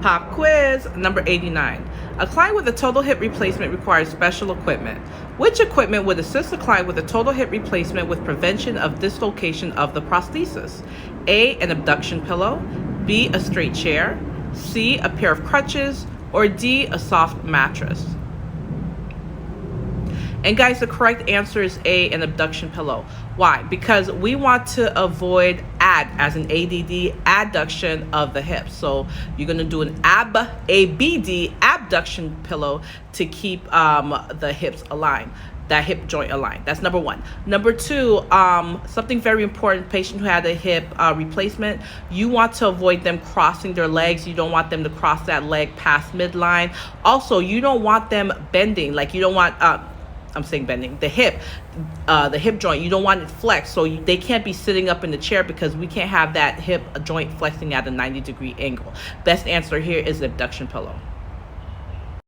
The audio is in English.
Pop quiz number 89. A client with a total hip replacement requires special equipment. Which equipment would assist a client with a total hip replacement with prevention of dislocation of the prosthesis? A, an abduction pillow, B, a straight chair, C, a pair of crutches, or D, a soft mattress? And guys, the correct answer is A, an abduction pillow. Why? Because we want to avoid as an ADD, adduction of the hips. So you're going to do an ABD, abduction pillow, to keep the hips aligned, that hip joint aligned. That's number one. Number two, something very important, patient who had a hip replacement, you want to avoid them crossing their legs. You don't want them to cross that leg past midline. Also, you don't want them bending. Like, you don't want... I'm saying bending, the hip joint, you don't want it flexed, so they can't be sitting up in the chair, because we can't have that hip joint flexing at a 90-degree angle. Best answer here is the abduction pillow.